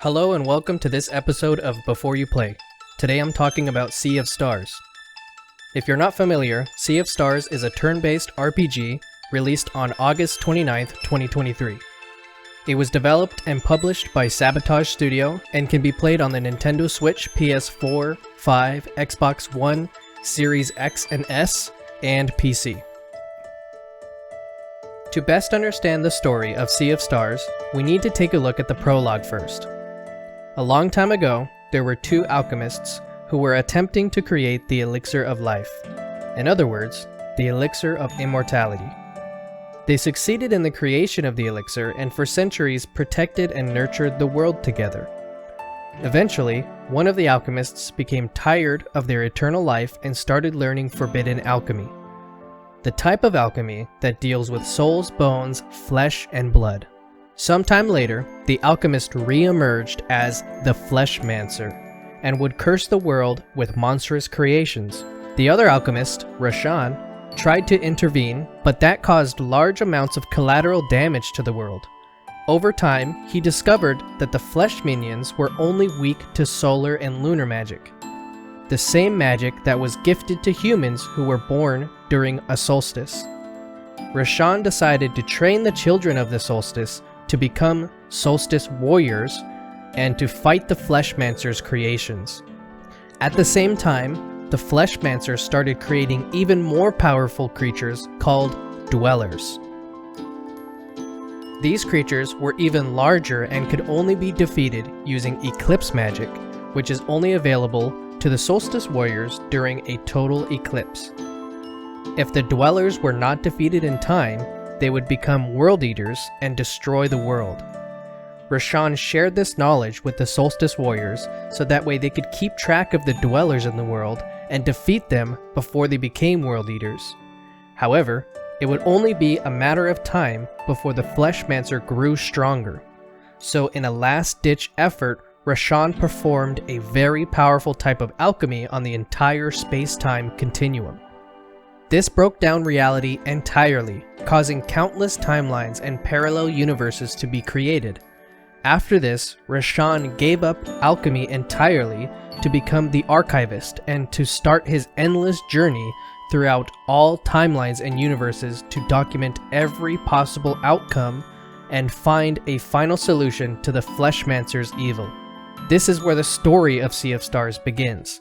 Hello and welcome to this episode of Before You Play. Today I'm talking about Sea of Stars. If you're not familiar, Sea of Stars is a turn-based RPG released on August 29th, 2023. It was developed and published by Sabotage Studio and can be played on the Nintendo Switch, PS4, 5, Xbox One, Series X and S, and PC. To best understand the story of Sea of Stars, we need to take a look at the prologue first. A long time ago, there were two alchemists who were attempting to create the elixir of life. In other words, the elixir of immortality. They succeeded in the creation of the elixir and for centuries protected and nurtured the world together. Eventually, one of the alchemists became tired of their eternal life and started learning forbidden alchemy. The type of alchemy that deals with souls, bones, flesh, and blood. Sometime later, the alchemist re-emerged as the Fleshmancer and would curse the world with monstrous creations. The other alchemist, Roshan, tried to intervene, but that caused large amounts of collateral damage to the world. Over time, he discovered that the flesh minions were only weak to solar and lunar magic. The same magic that was gifted to humans who were born during a solstice. Roshan decided to train the children of the solstice to become solstice warriors and to fight the Fleshmancer's creations. At the same time, the Fleshmancer started creating even more powerful creatures called dwellers. These creatures were even larger and could only be defeated using eclipse magic, which is only available to the solstice warriors during a total eclipse. If the dwellers were not defeated in time, they would become world eaters and destroy the world. Roshan shared this knowledge with the solstice warriors so that way they could keep track of the dwellers in the world and defeat them before they became world eaters. However, it would only be a matter of time before the Fleshmancer grew stronger. So in a last-ditch effort, Roshan performed a very powerful type of alchemy on the entire space-time continuum. This broke down reality entirely, causing countless timelines and parallel universes to be created. After this, Roshan gave up alchemy entirely to become the archivist and to start his endless journey throughout all timelines and universes to document every possible outcome and find a final solution to the Fleshmancer's evil. This is where the story of Sea of Stars begins.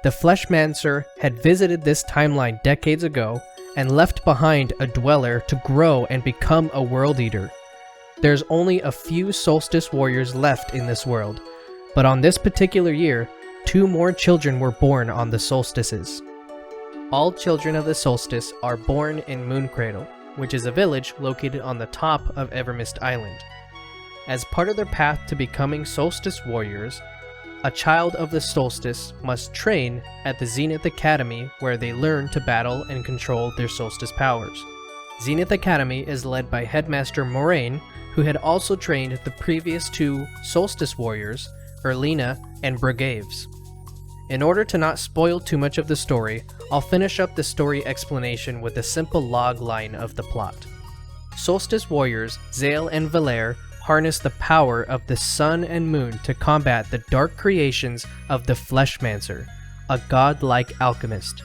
The Fleshmancer had visited this timeline decades ago and left behind a dweller to grow and become a world eater. There's only a few solstice warriors left in this world, but on this particular year, 2 more children were born on the solstices. All children of the solstice are born in Mooncradle, which is a village located on the top of Evermist Island. As part of their path to becoming solstice warriors, a child of the solstice must train at the Zenith Academy where they learn to battle and control their solstice powers. Zenith Academy is led by Headmaster Moraine, who had also trained the previous 2 solstice warriors, Erlina and Brigaves. In order to not spoil too much of the story, I'll finish up the story explanation with a simple log line of the plot. Solstice warriors Zale and Valere harness the power of the sun and moon to combat the dark creations of the Fleshmancer, a godlike alchemist.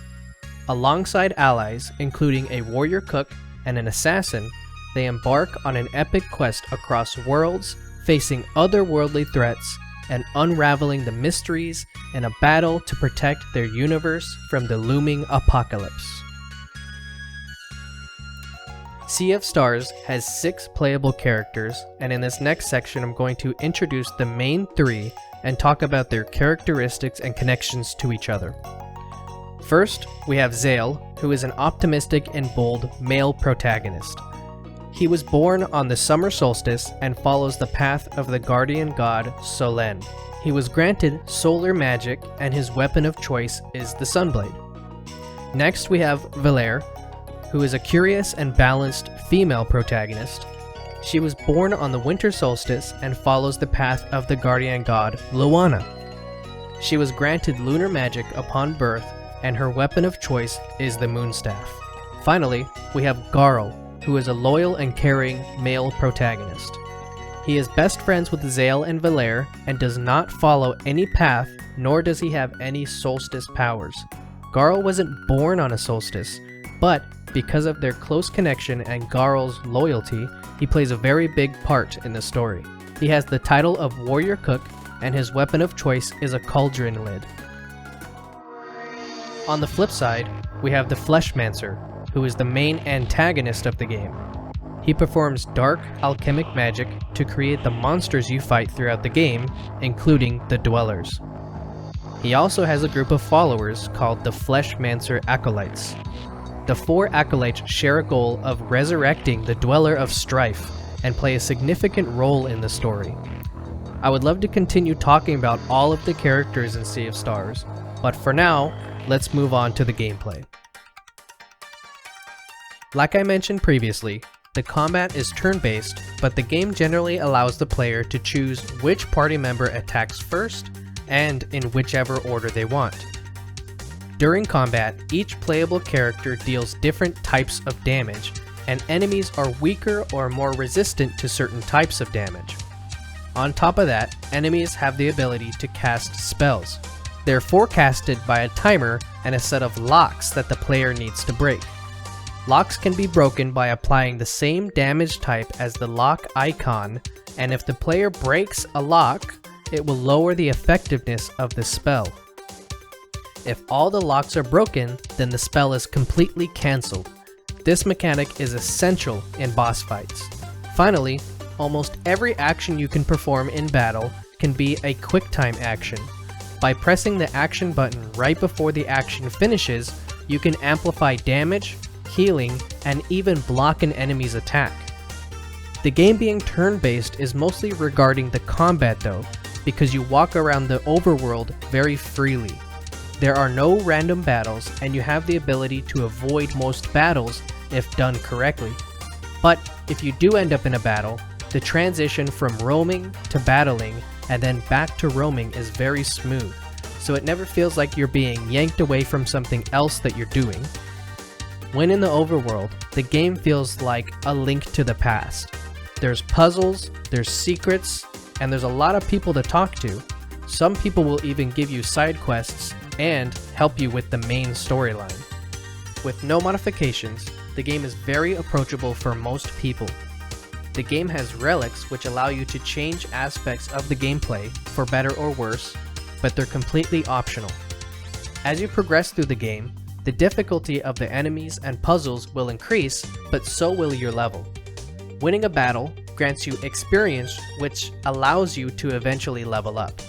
Alongside allies, including a warrior cook and an assassin, they embark on an epic quest across worlds, facing otherworldly threats and unraveling the mysteries in a battle to protect their universe from the looming apocalypse. Sea of Stars has 6 playable characters, and in this next section I'm going to introduce the main 3 and talk about their characteristics and connections to each other. First, we have Zale, who is an optimistic and bold male protagonist. He was born on the summer solstice and follows the path of the guardian god Solen. He was granted solar magic and his weapon of choice is the Sunblade. Next we have Valere, who is a curious and balanced female protagonist. She was born on the winter solstice and follows the path of the guardian god Luana. She was granted lunar magic upon birth and her weapon of choice is the Moonstaff. Finally, we have Garl, who is a loyal and caring male protagonist. He is best friends with Zale and Valere and does not follow any path, nor does he have any solstice powers. Garl wasn't born on a solstice, but because of their close connection and Garl's loyalty, he plays a very big part in the story. He has the title of Warrior Cook, and his weapon of choice is a cauldron lid. On the flip side, we have the Fleshmancer, who is the main antagonist of the game. He performs dark, alchemic magic to create the monsters you fight throughout the game, including the Dwellers. He also has a group of followers called the Fleshmancer Acolytes. The 4 Acolytes share a goal of resurrecting the Dweller of Strife and play a significant role in the story. I would love to continue talking about all of the characters in Sea of Stars, but for now, let's move on to the gameplay. Like I mentioned previously, the combat is turn-based, but the game generally allows the player to choose which party member attacks first and in whichever order they want. During combat, each playable character deals different types of damage, and enemies are weaker or more resistant to certain types of damage. On top of that, enemies have the ability to cast spells. They're forecasted by a timer and a set of locks that the player needs to break. Locks can be broken by applying the same damage type as the lock icon, and if the player breaks a lock, it will lower the effectiveness of the spell. If all the locks are broken, then the spell is completely cancelled. This mechanic is essential in boss fights. Finally, almost every action you can perform in battle can be a QuickTime action. By pressing the action button right before the action finishes, you can amplify damage, healing, and even block an enemy's attack. The game being turn-based is mostly regarding the combat though, because you walk around the overworld very freely. There are no random battles, and you have the ability to avoid most battles if done correctly. But if you do end up in a battle, the transition from roaming to battling and then back to roaming is very smooth, so it never feels like you're being yanked away from something else that you're doing. When in the overworld, the game feels like a link to the past. There's puzzles, there's secrets, and there's a lot of people to talk to. Some people will even give you side quests and help you with the main storyline. With no modifications, the game is very approachable for most people. The game has relics which allow you to change aspects of the gameplay for better or worse, but they're completely optional. As you progress through the game, the difficulty of the enemies and puzzles will increase, but so will your level. Winning a battle grants you experience, which allows you to eventually level up.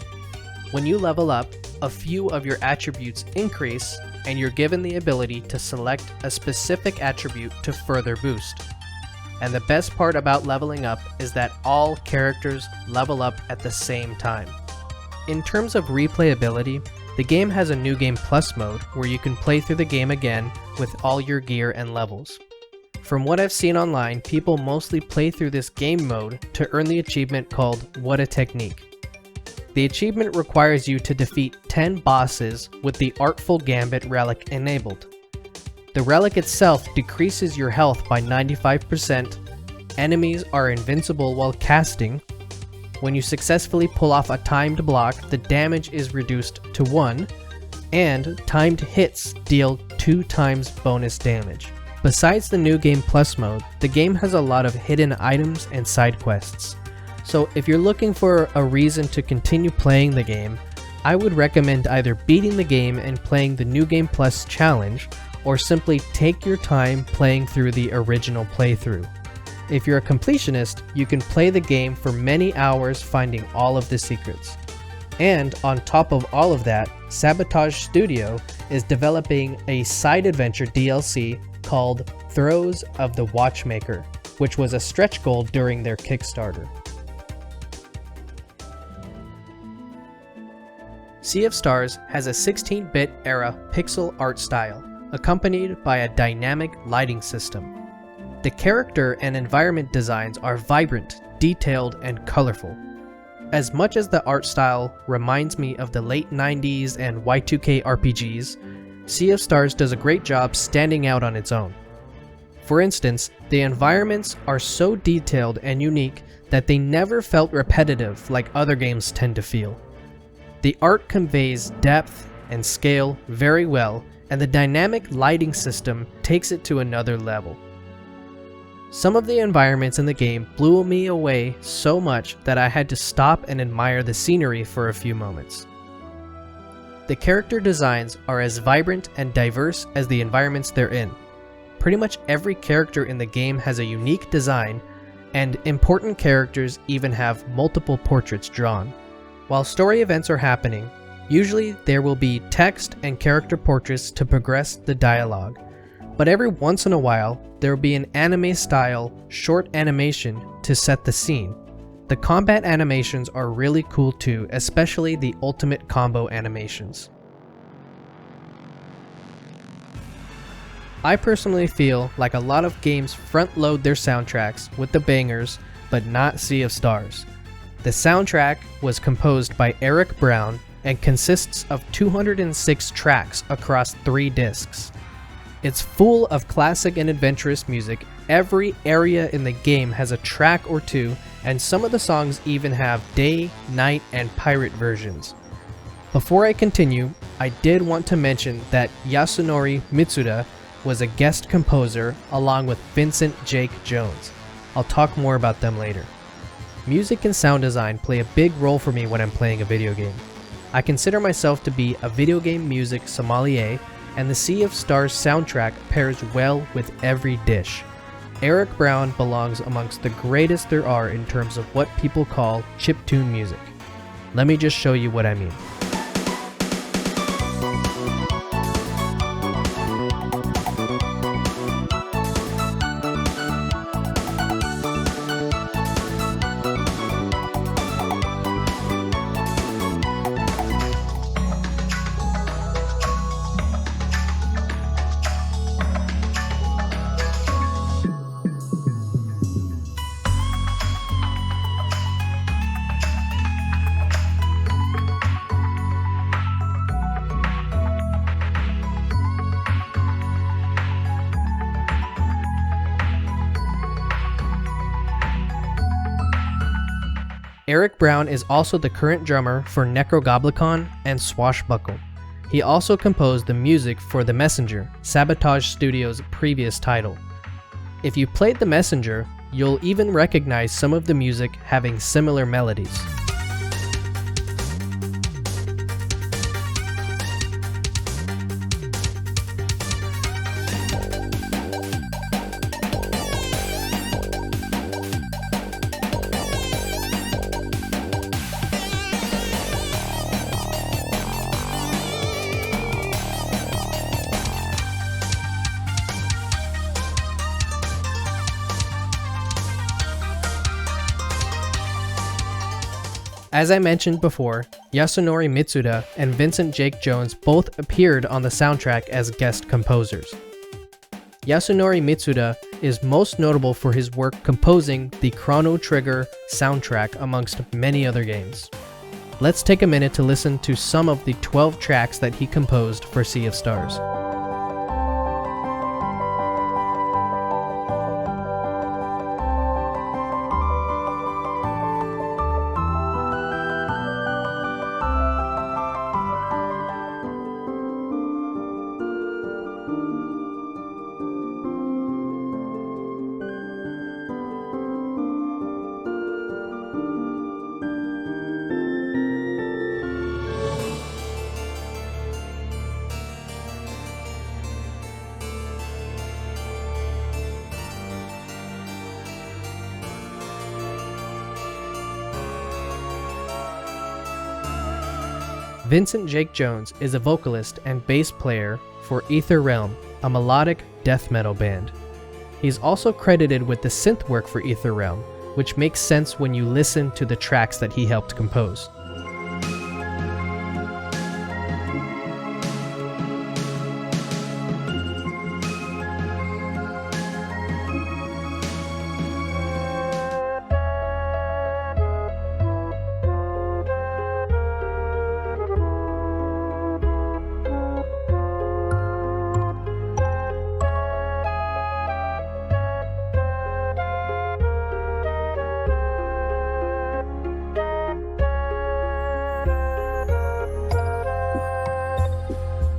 When you level up, a few of your attributes increase, and you're given the ability to select a specific attribute to further boost. And the best part about leveling up is that all characters level up at the same time. In terms of replayability, the game has a New Game Plus mode where you can play through the game again with all your gear and levels. From what I've seen online, people mostly play through this game mode to earn the achievement called What a Technique. The achievement requires you to defeat 10 bosses with the Artful Gambit relic enabled. The relic itself decreases your health by 95%, enemies are invincible while casting. When you successfully pull off a timed block, the damage is reduced to 1, and timed hits deal 2 times bonus damage. Besides the New Game Plus mode, the game has a lot of hidden items and side quests. So if you're looking for a reason to continue playing the game, I would recommend either beating the game and playing the New Game Plus challenge, or simply take your time playing through the original playthrough. If you're a completionist, you can play the game for many hours finding all of the secrets. And on top of all of that, Sabotage Studio is developing a side adventure DLC called Throes of the Watchmaker, which was a stretch goal during their Kickstarter. Sea of Stars has a 16-bit era pixel art style, accompanied by a dynamic lighting system. The character and environment designs are vibrant, detailed, and colorful. As much as the art style reminds me of the late 90s and Y2K RPGs, Sea of Stars does a great job standing out on its own. For instance, the environments are so detailed and unique that they never felt repetitive like other games tend to feel. The art conveys depth and scale very well, and the dynamic lighting system takes it to another level. Some of the environments in the game blew me away so much that I had to stop and admire the scenery for a few moments. The character designs are as vibrant and diverse as the environments they're in. Pretty much every character in the game has a unique design, and important characters even have multiple portraits drawn. While story events are happening, usually there will be text and character portraits to progress the dialogue, but every once in a while there will be an anime-style short animation to set the scene. The combat animations are really cool too, especially the ultimate combo animations. I personally feel like a lot of games front-load their soundtracks with the bangers, but not Sea of Stars. The soundtrack was composed by Eric Brown and consists of 206 tracks across 3 discs. It's full of classic and adventurous music. Every area in the game has a track or two, and some of the songs even have day, night, and pirate versions. Before I continue, I did want to mention that Yasunori Mitsuda was a guest composer along with Vincent Jake Jones. I'll talk more about them later. Music and sound design play a big role for me when I'm playing a video game. I consider myself to be a video game music sommelier, and the Sea of Stars soundtrack pairs well with every dish. Eric Brown belongs amongst the greatest there are in terms of what people call chiptune music. Let me just show you what I mean. Eric Brown is also the current drummer for Necrogoblikon and Swashbuckle. He also composed the music for The Messenger, Sabotage Studios' previous title. If you played The Messenger, you'll even recognize some of the music having similar melodies. As I mentioned before, Yasunori Mitsuda and Vincent Jake Jones both appeared on the soundtrack as guest composers. Yasunori Mitsuda is most notable for his work composing the Chrono Trigger soundtrack amongst many other games. Let's take a minute to listen to some of the 12 tracks that he composed for Sea of Stars. Vincent Jake Jones is a vocalist and bass player for Ether Realm, a melodic death metal band. He's also credited with the synth work for Ether Realm, which makes sense when you listen to the tracks that he helped compose.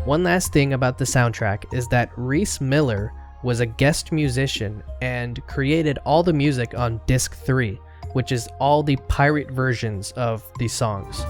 One last thing about the soundtrack is that Reese Miller was a guest musician and created all the music on Disc 3, which is all the pirate versions of the songs.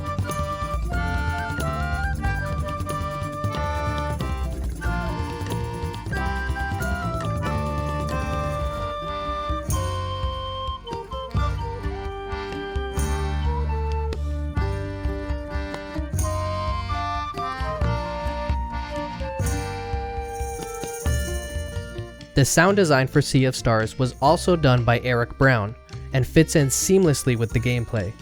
The sound design for Sea of Stars was also done by Eric Brown, and fits in seamlessly with the gameplay.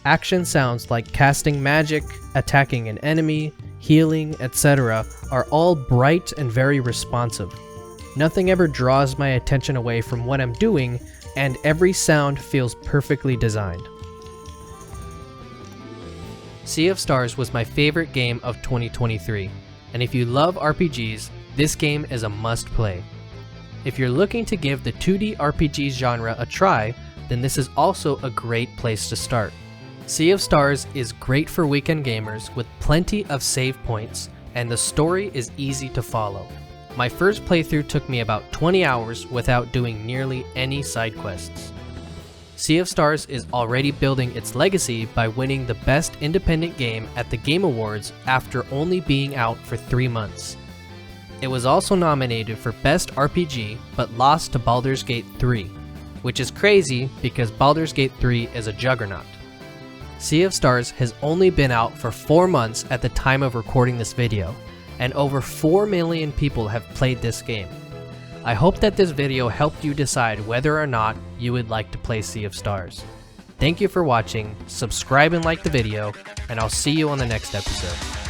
Action sounds like casting magic, attacking an enemy, healing, etc. are all bright and very responsive. Nothing ever draws my attention away from what I'm doing, and every sound feels perfectly designed. Sea of Stars was my favorite game of 2023, and if you love RPGs, this game is a must-play. If you're looking to give the 2D RPG genre a try, then this is also a great place to start. Sea of Stars is great for weekend gamers with plenty of save points, and the story is easy to follow. My first playthrough took me about 20 hours without doing nearly any side quests. Sea of Stars is already building its legacy by winning the Best Independent Game at the Game Awards after only being out for 3 months. It was also nominated for Best RPG, but lost to Baldur's Gate 3, which is crazy because Baldur's Gate 3 is a juggernaut. Sea of Stars has only been out for 4 months at the time of recording this video, and over 4 million people have played this game. I hope that this video helped you decide whether or not you would like to play Sea of Stars. Thank you for watching, subscribe and like the video, and I'll see you on the next episode.